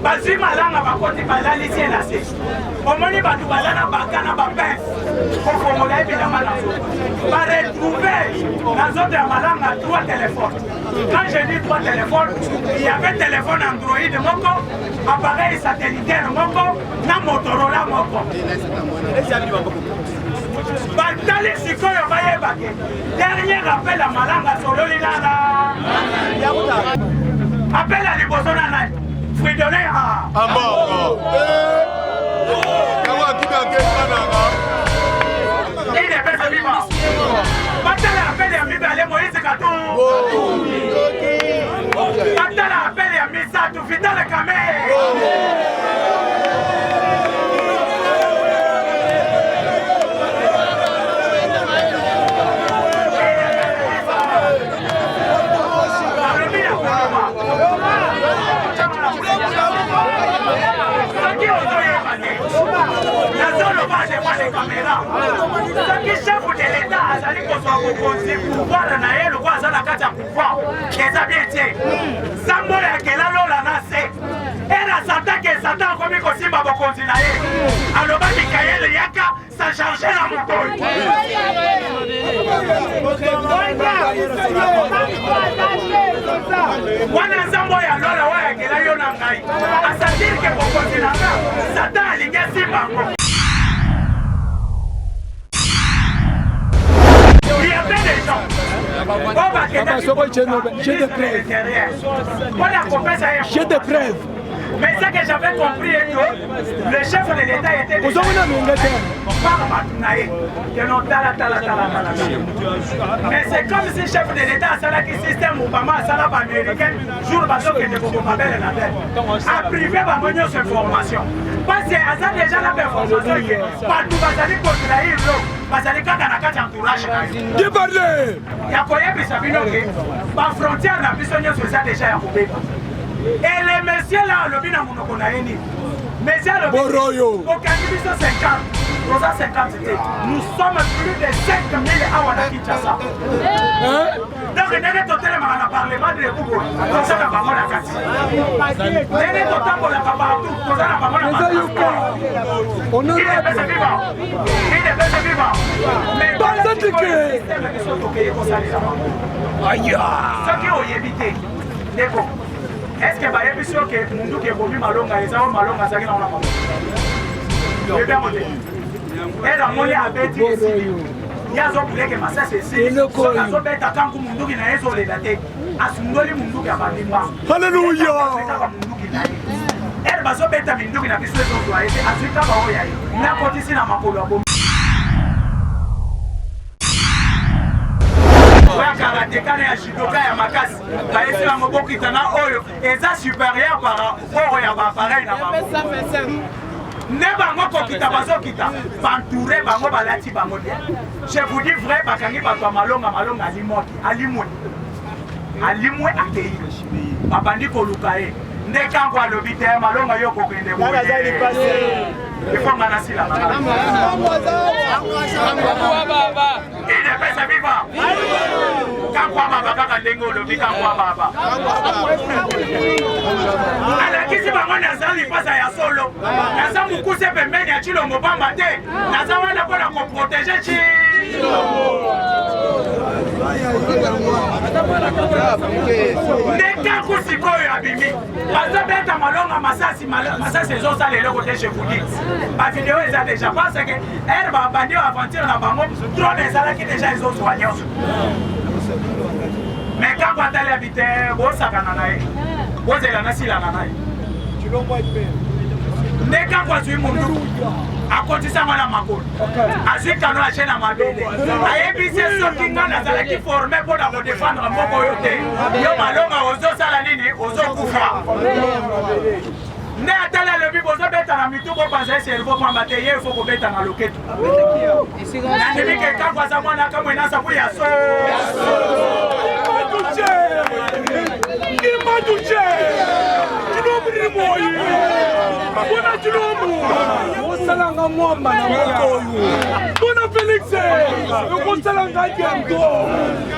bazwi malanga bakoti balalisi ye na se omoni bato baza na baka na bapince kofongola ye bilamba na nzoto baretrouve na nzoto ya malanga 3 téléphones. Quand je dis 3 téléphones, il y avait téléphone Android moko, appareil satellitaire moko, na Motorola moko. Batali sikoyo bayebake. Dernier appel à malanga sololi nana. Appel à liboso nana. Fridolin a. Amor. Kawa kibake nana. Il est pas vivant. Batali appel à Mibale Moïse Katou. Batali appel à Misatou Vital Kamé. Soki chef de l'État azali kozwa bokonzi pouvoir na ye lokwa aza na kati ya pouvoir eza bien te sango ya kela lola na se era satake satan akomi kosimba bokonzi na ye aloba mikaele yaka sa charge na motoyi wana nzambo ya lola oyo akela yo na ngai asadir ke bokonzi na nga satan alingi esimba ngo. Il y a plein de gens. J'ai des preuves. Mais ce que j'avais compris est que le chef de l'État était déjà... Mais c'est comme si le chef de l'État a un système Obama a américain jour a privé ses informations. Parce que ça déjà la information que partout basali pour trahir l'eau. Basali quand on a quatre entourages. Qui parlait? Il y a quoi qui s'appelle la frontière n'a plus soigné sur ça déjà à Kobe. Et les messieurs là, le bin à mon okonaini. Messieurs le bin au Canada 50, 350 nous sommes plus de 5000 à Kinshasa. Donc il y a total à parlement de Google. Comme ça la parole à Kati. Il y a total pour la partout. Comme ça la parole à Kati. Il est bien vivant. Il est bien vivant. Mais dans le système qui sont toqués comme ça les amants. Aïe. Ce qui ont évité. D'accord. Est-ce que vous avez vu que Mundu qui est venu Malonga et ça va Malonga ça qui n'a pas de je vais bien monter. Et dans mon lit à Betty il y a des gens qui m'ont dit que c'est ça. Quand Mundu qui n'a pas les datés, à Sundoli Mundu qui a pas de Alléluia. Elle va se mettre à Mundu qui n'a pas de soins. À ce cas-là, il n'a pas ici dans ma couleur. Karateka ya judoka ya makasi baesi na moboko itana oyo eza supérieur par rapport ya appareil na bango ne bango kokita bazokita bantouré bango balati bango bien. Je vous dis vrai bakangi bato malonga alimwe akei babandi koluka ye nde kango alobi te malonga yo kokende boye il faut manasila il est pas vivant. Quand baba kaka ndengo lobi quand baba alakisi bango nazali pasa ya solo naza mukuse pembeni ya Chilombo pamba te naza wana mpona koprotege Chilombo ndeka sikoyo abimi bazobeta malonga masasi ezosala eloko te chez vous bavideo eza déjà parce que ere babandi aventure na bango drone ezalaki déjà ezozwa nyonso mais quand atali abi te bosakana na ye bozela nasilana na ye nde kango azwi mundu akotisanga na makolo azwi kano ache na mabele ayebisi soki nga nazalaki forme mpona kodefendre mboko oyo te yo malonga ozosala nini ozokufa nde atali alobi bozobeta na mitu bopanza eservo pamba te ye efo kobeta na loketo nandimi ke kango aza mwana kamwe nasabu ya so Kimaduche Chilombo moyi Bona Chilombo Osalanga mwamba na moko oyo Bona Félix, le Kosalanga Diango.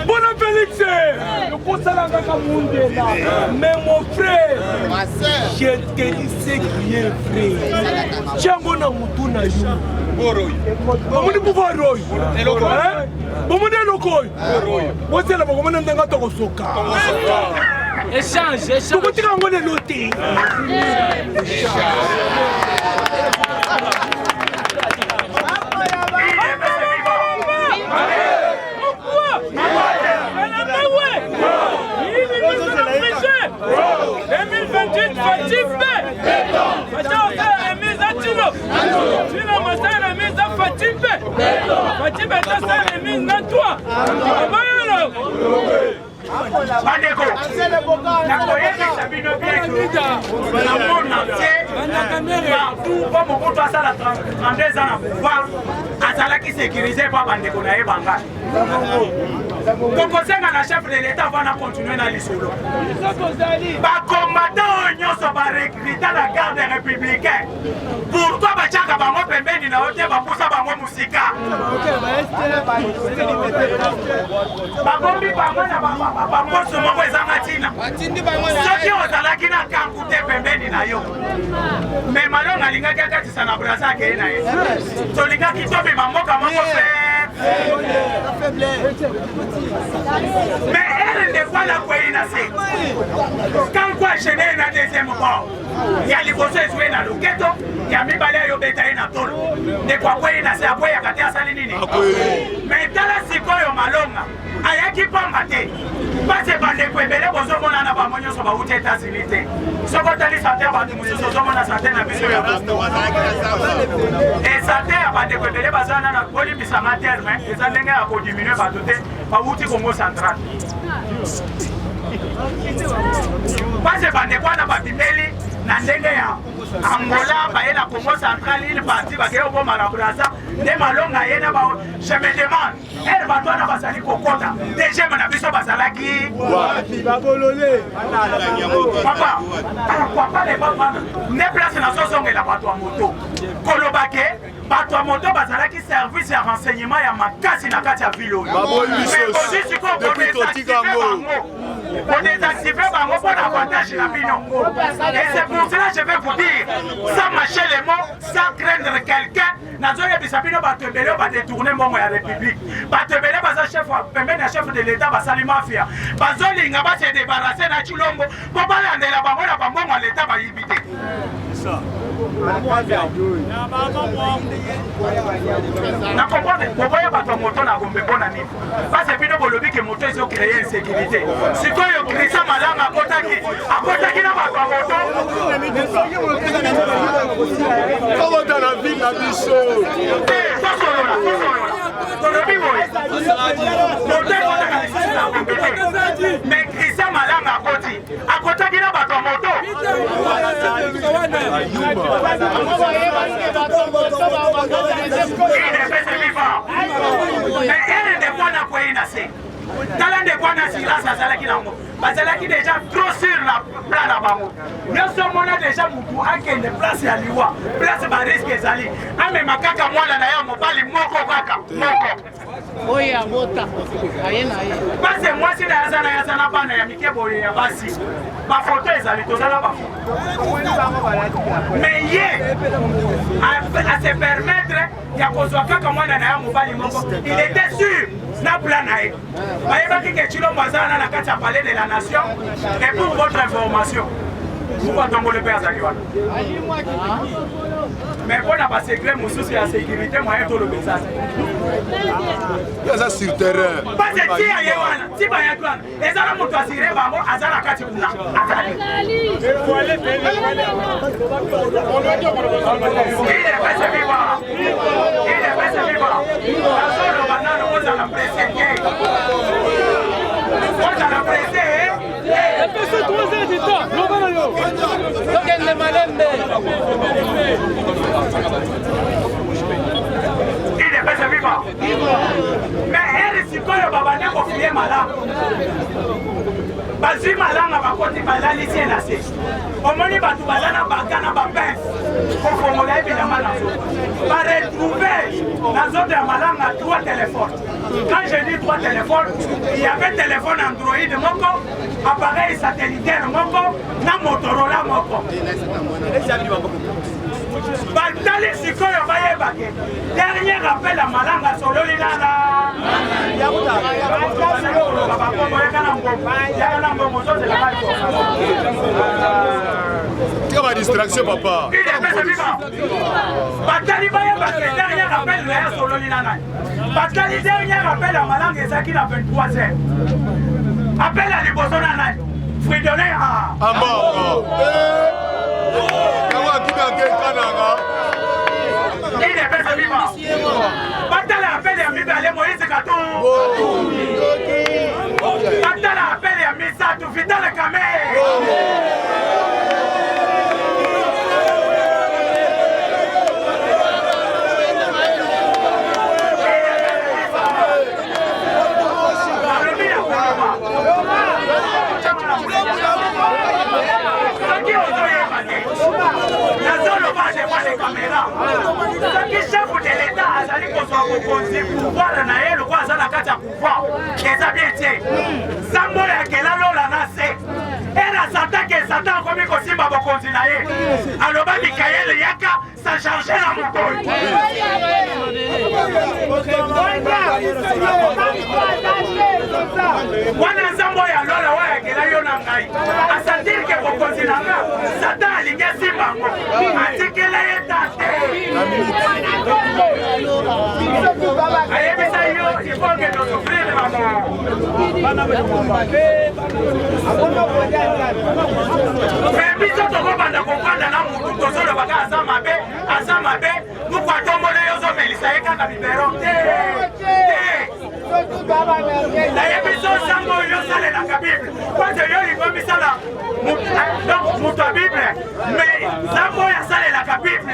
Bon Félix, le Kosalanga Kamundela. Mais mon frère, je te dis ce qui est vrai. Tiango na mutuna yu. Bomuni pouvoir roy. Bomuni lokoy. Bosela bomuni ndanga tokosoka. Échange. Tokotika ngone loti. Bandeko, nakoyebisa bino bien que na monde entier, partout, pas mon compte à ça, 32 ans à pouvoir, azalaki sécurisé par bandeko na ebanga. Tokosenga na chef de l'État va continuer na lisolo. Ba combattant nyonso ba recruter la garde républicaine. Pourquoi ba chaka bango pembeni na ote ba pousa bango musika? Ba bombi bango na ba poso moko ezanga tina. Soki ozalaki na kankute pembeni na yo. Mais malonga lingaki akatisa na brasa ke na ye. Tolingaki tobe mamoka moko mais elle n'est pas la coïnacée. Quand quoi gêner na deuxième fois, il y a les bosses jouer dans le ghetto, il y a mis balai au bétail na tolo. Ne quoi coïnacée après ya katia salinini. Mais dans la sikoyo malonga, ayaki pambate. Pas c'est pas des kwebele bozo mona na ba monyo so ba uti États-Unis. Soko tali santé ba muso so mona santé na biso ya basto. Et santé ba de kwebele bazana na boli bisama terme, ezandenga ya ko diminuer ba doté ba uti Congo central. Pas c'est pas des quoi na ba bimeli na ndenge ya Angola ba na Congo central il parti ba ke obo mara brasa de malonga yena ba je me demande elle va toi na basali kokota déjà na biso basalaki ba bololé papa pourquoi pas les baba ne place na sosongela bato moto kolobake bato ya moto bazalaki service ya renseignement ya makasi na kati ya ville oyo on désactive bango pour l'avantage na bino. Et c'est pour cela que je vais vous dire, sans mâcher les mots, sans craindre quelqu'un, nazoye bisabino batebele ba détourner mbongo ya République. Batebele baza chef de l'État basali mafia. Bazolinga ba se débarrasser na Chilombo, po balandela bango na bambongo ya l'État ba yibite. Ça. Na comprendre, pourquoi bato moto na gombe bona nini? Parce que bino bolobi que moto ezo créer insécurité. Sikoyo Christian Malanga akotaki na bato moto. Comment dans la ville na biso? Mais Christian Malanga akotaki na bato moto. Mais elle n'est pas la coïnacée. Talent de quoi na silence à Zalaki Nango. Bazalaki déjà trop sur la plan à Bango. Nous sommes déjà beaucoup à qui ne place à Liwa. Place à risque Zali. Ah mais ma kaka moi là d'ailleurs mon bali moko kaka. Moko. Oui, à Mota. Parce que moi si la Yazana pas na Mike Boye ya basi. Ma photo est allée tous à la bafou. Mais hier à se permettre il y a besoin kaka moi là d'ailleurs mon bali moko. Il était sûr. Na plan nae. Bayebaki ke Chilo Mazana na kati ya palais de la nation. Et pour votre information, pourquoi tomber le père Zaliwana? Mais pour la secret, mon souci la sécurité, moi tout le message. Il y a ça sur terrain. Pas de tir à Yewana, si pas Yewana. Et ça, on doit tirer Bango, Azala Kati Kuna. Il est passé vivant. Il est passé vivant. La zone au banane, on a pressé. On a pressé. Elle fait ce 3 heures du temps. Il est passé vivant. Mais elle, c'est quoi le babane pour filer malade? bazwi malanga bakoti balalisi na se omoni bato baza na baka na bapince kofongola ebilamba na nzoto baretrouve na nzoto ya malanga 3 téléphones. Quand je dis 3 téléphones, il y avait téléphone Android moko, appareil satellitaire moko, na Motorola moko. Batali sikoyo bayebake dernier appel à malanga sololi nana tu as distraction papa. Batali bayebake dernier appel na sololi nana. Batali dernier appel à malanga ezaki na 23h. Appel à liboso nana. Fridolin a il est pas vivant. Batala appelle à Mibale Moïse Kato. Batala appelle à Misa tout Vital Kamé. Soki chef de l'État azali kozwa mokonzi pouvoir na ye lokwa aza na kati ya pouvoir eza bien te nzambo yakela lola na se era satake satan akomi kosimba bokonzi na ye aloba mikaele yaka sa charge na mokonzi wana nzambo ya lola oyo yakela yo na ngai asantiri ke bokonzi na nga satan alingi asimba ngo atikela ye tate ayebisa yo il faut que nous souffrir mais biso tokobanda kokwanda na mutu tozolobaka aza mabe mukwatombola yo ozomelisa ye kaka bibero te nayebiso nzambo oyo osalelaka bible kwanza yo lingomisala moto ya bible mais nzambo oyo asalelaka bible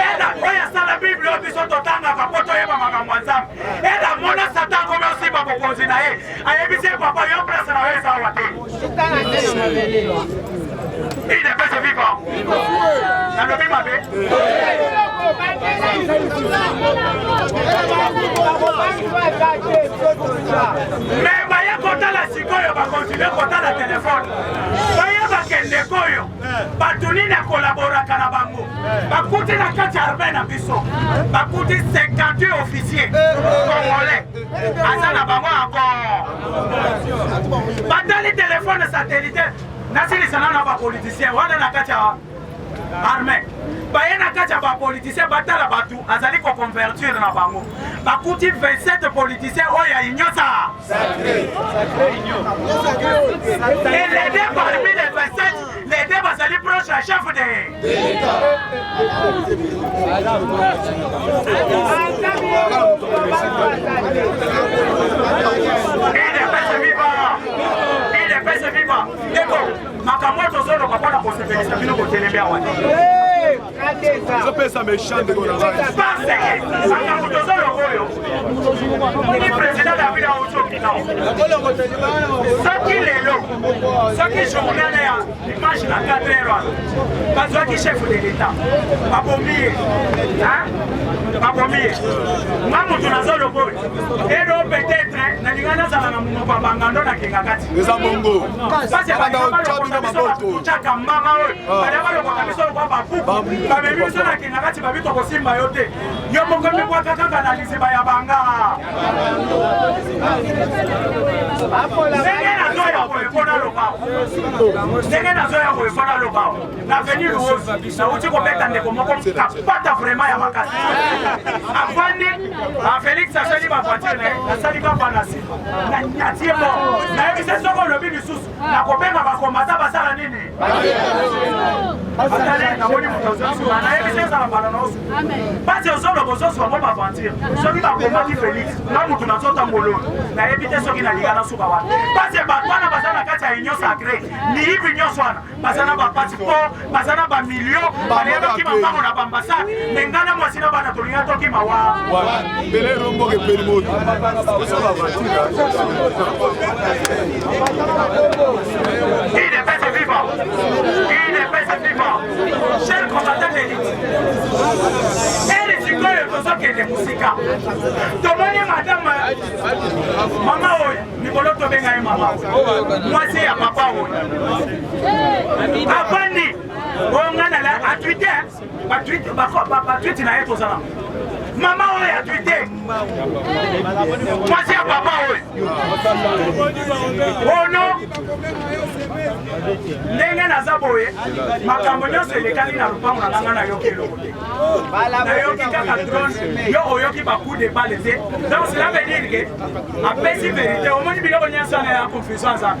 eda oyo asala bible oyo biso totangaka mpo toyeba makambo ya nzambe eda mona satan komi osimba bokonzi na ye ayebisi ye papa yo place na yo ezawa te il ne peut se vivre nalobi mabe mais baya kotala sikoyo bakontinue kotala telefone baya bakende koyo batuni na kolaboraka na bango bakuti na kati ya arme na biso bakuti 58 officier congolais aza na bango encore batali telefone satellitaire nasilisana na bapoliticien wana na kati ya arme baye na kati ya bapoliticien batala batu azali koconvertir na bango bakuti 27 politiciens oyo ya inyosa et les deux parmi les 27 les deux bazali proche ya chef de il est pas vivant eko makambo tozoloka mpona kosepelisa bino kotelemia wana ça méchant de makambo tozoloka oyo ni président david autokina soki lelo soki journal ya dimanche na 4h bazwaki chef de l'état babomi ye nga mutu nazoloka oyo elo peut-être nalinga nazala na monoko ya bangando nakenga kati eza mongo chaka mama oyo baya balokaka biso lokwa bapuku bamemi biso nakenga kati babi tokosimba yo te yo moko mikwaka kaka na liziba ya banga ndenge nazoya boye mpona lobao na veni luosi nauti kobeta ndeko moko kapata vraiment ya makasi afandi Félix asali bavoiture na ye nasali kapa na nsima natie mo nayebisa soko olobi lisusu nakobenga bakomata basala nini atale namoni moto ozosuma nayebisa ezala mbala na osu pasi ozoloba ozosua mo baventure soki bakomati Félix na motu nazotambolo nayebi te soki nalinga nasuka wana pasi bato wana baza na kati kati ya union sacré miyibi nyonso wana baza na bapasseport baza na bamilio balia tokima mbango na bambasade me nga na mwasi na bana tolinga tokima wa mbele romboke peli moto il est fait vivant il est fait vivant cher combattant d'élite ele sikoyo tozokende musika tomoni madame mama oyo mikolo tobenga ye mama mwasi ya papa oyo avandi ongana la atwite batwite na ye tozala mama oyo atwite mwasi ya papa oyo ono ndenge naza boye makambo nyonso elekani na lupango na nganga nayoki eloko te nayoki kaka drone yo oyoki bacoup de balle te donc cela veut dire que apesi vérité omoni biloko nyonso wana ya confusion aza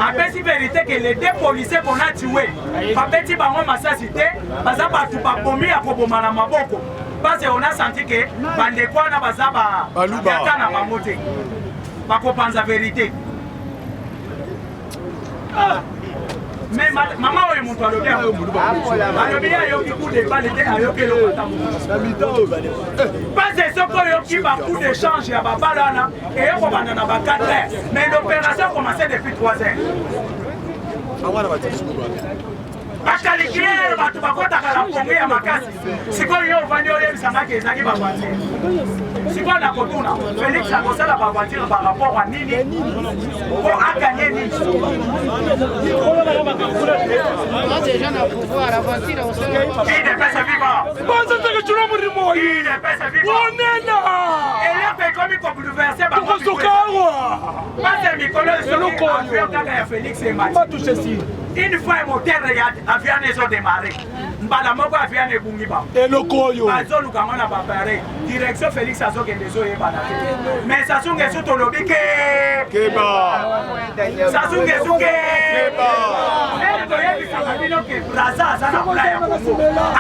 apesi vérité que les deux policiers qu'on a tué bapeti bango masasi te baza bato babomi ya koboma na maboko parce qu'on a senti que bandeko wana baza bayaka na bango te bakopanza vérité. Mais maman oyo moto alobi alobi ayoki coup de balle te ayoki eloko ata parce soki oyoki bacoup d'échange ya babala wana eyokobanda na ba 4 heures mais l'opération commençait depuis 3 heures. Bakalikere bato bakotaka na ponge ya makasi sikoyo yo ovandi oyebisangaki ezalaki bavoiture sikoyo na kotuna Félix akosala bavoiture par rapport a nini po aganye nini il est pesa vivant il est pesa vivant eloko ekomi kobouleverse base mikolo esoki avion kaka ya Félix emati une fois moteur ya avion ezo démarrer mbala moko avion ebungi ba eloko oyo bazoluka ngo na bapare direction Félix azokende ezoyebana te mais sasunga esu tolobi keba sasunga esu keba toyebisaka bino ke braza aza na pla ya Congo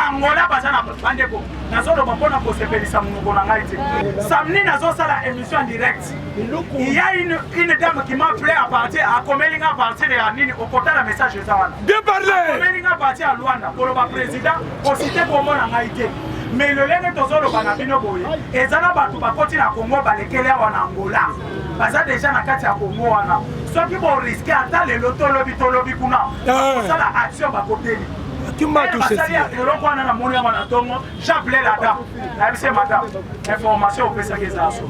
Angola baza na bandeko nazoloba mpona kosepelisa monoko na ngai te samedi nazosala émission en direct il y a une dame qui m'a appelé à partir à Komelinga à partir ya nini okotala message eza wana bien parler Komelinga à partir à Luanda koloba président osite komona ngai te mais le lenge tozoloba na bino boye eza na bato bakoti na Congo balekele awa na Angola baza déjà na kati ya Congo wana soki boriske ata lelo tolobi kuna kosala action bakoteli eloko wana na moni yango na ntongo j'appelé la dame nayebise madame information opesaki eza so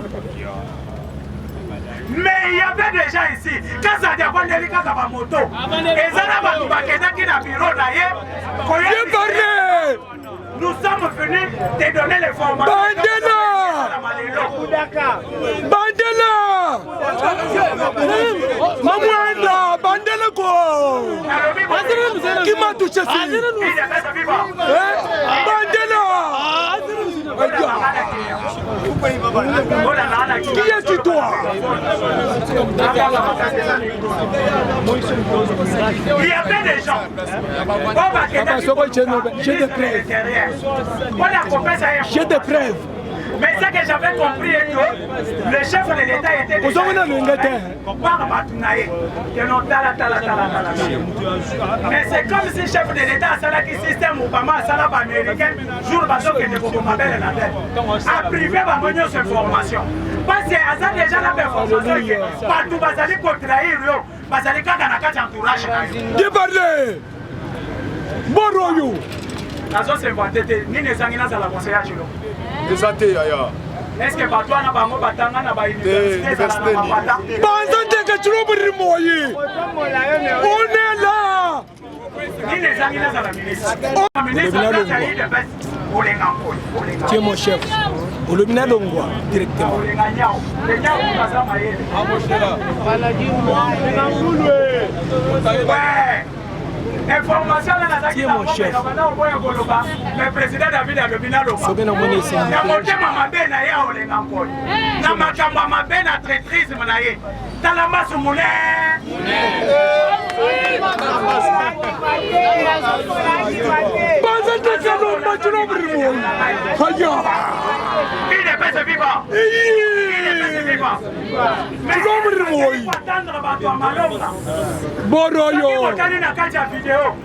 mais il y avait déjà ici quand ça diabondeli kaka bamoto eza na bato bakendaki na bureau na ye nous sommes venus te donner l'information Bandela Mamwenda Bandela ko qui m'a touché ici Bandela qui es-tu toi? Il y avait des gens j'ai des preuves. Mais ce que j'avais compris est que le chef de l'État était déjà mais c'est comme si le chef de l'État a un système Obama a américain jour a privé cette information. Parce que ça déjà la information partout bazali pour trahir yo bazali kaka na kati entourage. Débarlé Boroyo nazo se vanter nini ezangina za la conseillage lo. Est-ce que Batouan a bango batanga na ba université za na bata? Banza que tu l'obris moyi. On est là. Nini ezangina za la ministre. La ministre a dit de best. Olenga koy. Tu es mon chef. Olomina longwa directement. Olenga nyao. Le nyao baza mayele. Amoshela. Baladi moi. Ouais. Information là qui est mon chef. Le président David Alobina Loba. C'est bien amené ça. Na motema mabe na ya olenga koy. Na makamba mabe na traîtrise na ye. Talamba sumule. Banza que non ma tu l'obris moyi. Haya. Il est pas vivant. Il est pas vivant. viva. Mais il faut attendre bato Malonga. Boroyo. Quand na kati ya vidéo.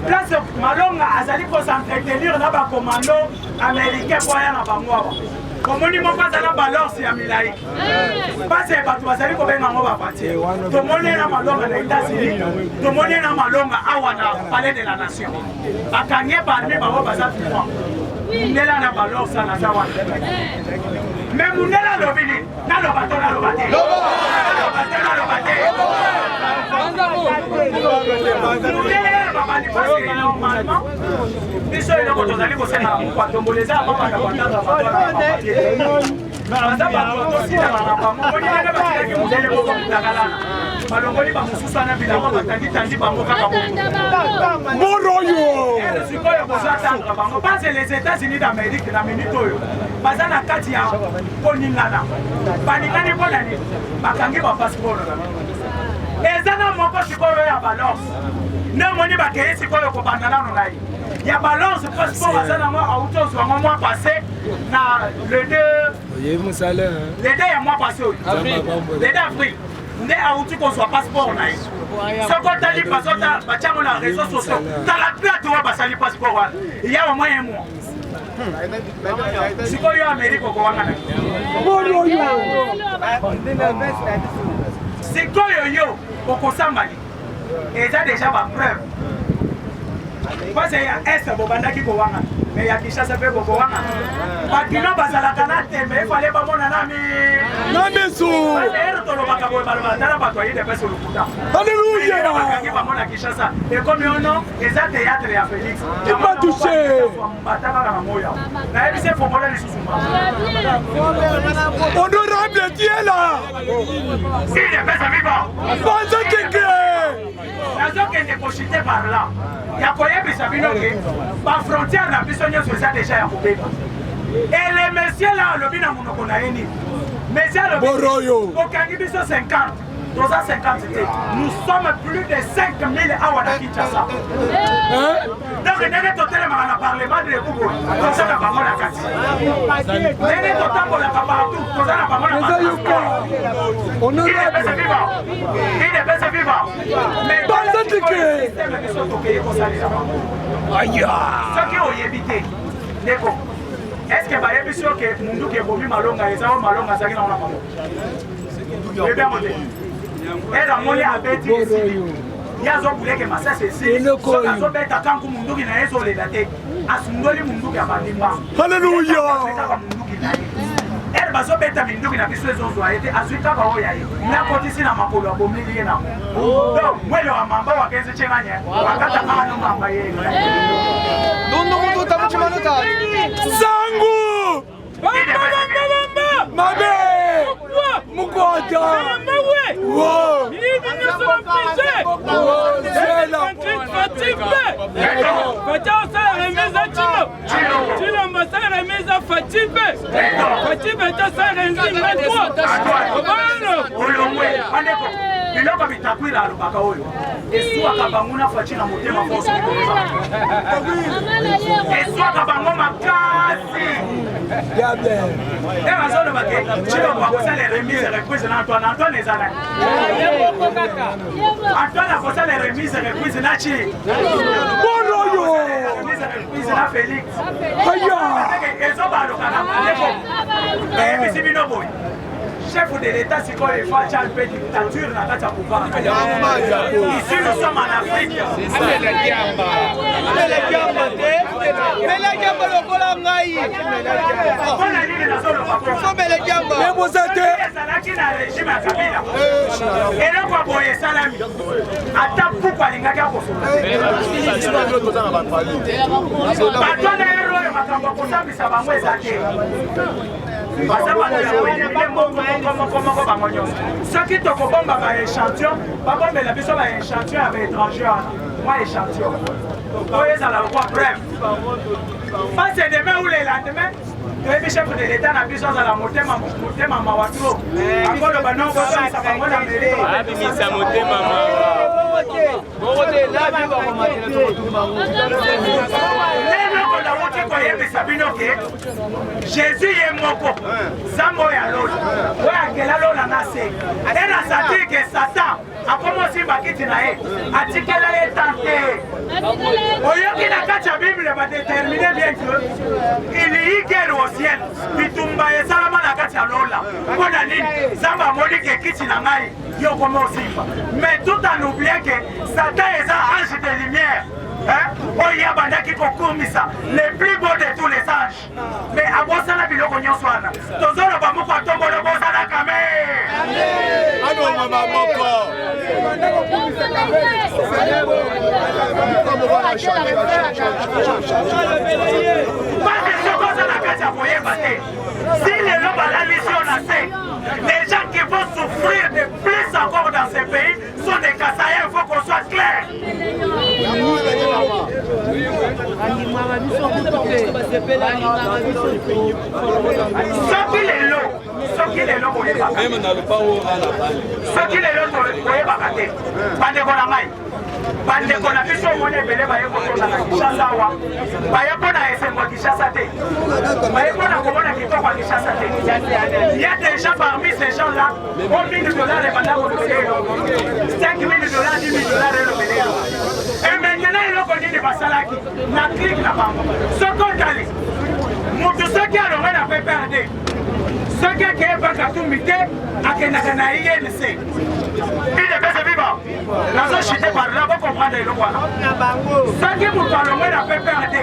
Place Malonga azali ko s'entretenir na ba commando américain pour ya na bangwa. Komoni mo pas na balance ya milai. Parce que bato bazali ko benga ngo ba parti. To moni na Malonga na États-Unis. To moni na Malonga awa na palais de la nation. Bakanye parmi ba ngo baza vivant. Mundela na balance na zawa. Mais Mundela lobini na lobato na lobate. Mundela baba ni parce que normalement biso elo ko tozali ko sena mo kwa tomboleza mama na batanga baza bato tosila na bango oni na bakaki mundele ko mutakalana malongoli ba mususu na bilamo batandi tandi bango kaka Boroyo. sikoyo kozatanga bango parce les États-Unis d'Amérique na minute oyo baza na kati ya koningana baningani mpona nini bakangi ba passeport eza na moko sikoyo ya balance nde moni bakei sikoyo kobanda nano na ye ya balance passeport aza nango auti ozwango mois passé na le 2 ya mois passé oyo le 2 avril nde auti kozwa passeport na ye soko otali bazota batiango na réseau sociaux tala plate oyo basali passeport wana ya au moins un mois sikoyo Amérique okowangana sikoyo yo okosambali eza déjà ba preuve parce ya est bobandaki kowanga mais ya Kinshasa pe kowanga bakino bazalaka na tembe efale bamona na misu ero tolobaka boye baloba tala bato ayide pese olukuta Alléluia. bakangi bamona Kinshasa ekomi ono eza théâtre ya Félix touché batakaka na moya nayebise fongola lisusu honorable tu es là. il est pesa vivant Banza keke. nazokende koshite par là ya koyebisa bino ke bafrontière na biso nyonso eza deja ya kobeba et le monsieur là alobi na monoko na ye nini monsieur alobi okangi biso 50 toza 50 te nous sommes plus de 5000 awa na Kinshasa donc ndenge totelemaka na parlement de république toza na bango na kati ndenge totambolaka partout toza na bango na kati il est pese vivant mais Banza keke. biso tokeye kosalela soki oyebi te ndeko est-ce que bayebi so ke munduki ebomi Malonga eza o Malonga azalaki nango na bango oyebi yango te ere amoni abeti esili ye azobuleke masasi esili soki azobeta kanku munduki na ye ezolela te asundoli munduki abandimba Alléluia. munduki na ye ere bazobeta minduki na biso ezozwa ye te azwi kaka oyo ya ye nakotisi na makolo abomeli ye nango donc mwele wa mamba wakenzi cenganye wakata kaka no mamba ye Sangu. Mabe. Mukota. Wow. biloko bitakwila alobaka oyo eswaka bango na faci na motema foso eswaka bango makasi bazoloba ke ciloko akosala remise reprise na Antoine Antoine eza nani Antoine akosala remise reprise na ci remise reprise na Félix ezobalokana eyebisi bino boye chef de l'État sikoyo efaci alpe dictature na kati ya pouvoir ici nous sommes en Afrique mpona nini nazoloba ezalaki na régime ya Kabila eloko ya boye esalami ata puku alingaki akosola bato na ero oyo makambo akosambisa bango eza te soki tokobomba baéchantillon babombela biso baéchantillon ya baétranger wana mwa échantillon oyo ezala lokwa bref parce demain ou le lendemain toyebi chef de l'état na biso azala motema mawa tro akoloba nongozongisa bango na abimisa motema leloko nauti koyebisa bino ke Jésus ye moko zambo ya lola oyo akela lola na se ena sati ke Satan akomosi bakiti na ye atikela ye tante oyoki na kati ya Bible badétermine bien que il y guerre au ciel bitumba esalama na kati ya lola mpona nini Nzambe amoni ke kiti na ngai yo komosimba mais tout en oubliant que Satan eza ange de lumière oyo abandaki kokumisa le plus beau de tous les anges mais abosala biloko nyonso wana tozoloba moko atombola bozalaka me anomama moko parce soko ozala kati ya koyeba te si lelo balalisi yo na se les gens qui vont souffrir de plus encore dans ce pays sont des Kassaïens, il faut qu'on soit clair. Soki lelo koyebaka te bandeko na ngai bandeko na biso omoni ebele baye kokona na Kinshasa awa baye mpona esengo ya Kinshasa te baye mpona komona kitoko ya Kinshasa te. Il y a des gens parmi ces gens là $1000 ebanda kolobele eloko $5000 $10,000 elobele eloko et maintenant eloko nini basalaki na clique na bango soki otali mutu soki alonge na PPRD soki akeyebaka tumbi te akendaka na INC ide pese viva nazochite par là bocomprendre eloko wana soki mutu alonge na PPRD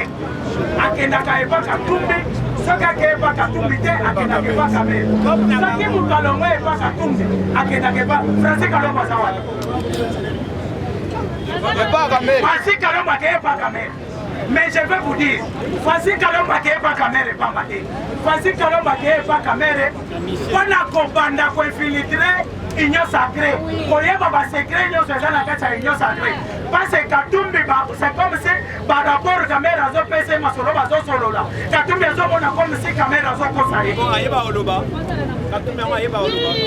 akendaka ebaka tumbi soki akeyebaka tumbi te akendaka ebaka mere soki mutu alonge ebaka tumbi akendaka eba Francis Kalombo aza wana Francis Kalombo akeyebaka mere. Mais je vais vous dire, Francis Kalombo qui est pas caméra pas maté. Francis Kalombo qui est pas caméra, on a compris qu'on infiltrer union sacrée. Pour y avoir un secret, nous faisons la carte à union sacrée. Parce que Katumbi, c'est comme si par rapport à la caméra, on peut se masolo, solo là. Katumbi, on a comme si caméra, on peut s'arrêter.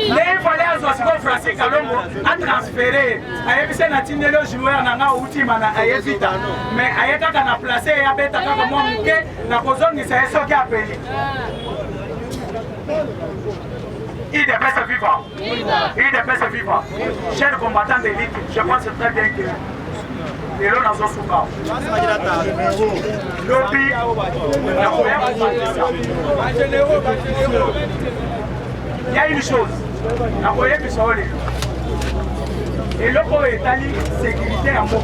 Les valeurs aussi que Francis Kalombo a transféré. Ayebise na tindelo joueur na nga ultima na ayebita. Mais ayeka kana placé ya beta kaka mwa muke na kozongisa esoki apeli. Il devait se vivre. Il devait se vivre. Chers combattants d'élite, je pense très bien que et là dans son souka. Lobby. Il y a une chose. La voyez que ça et le est allé sécurité en mot.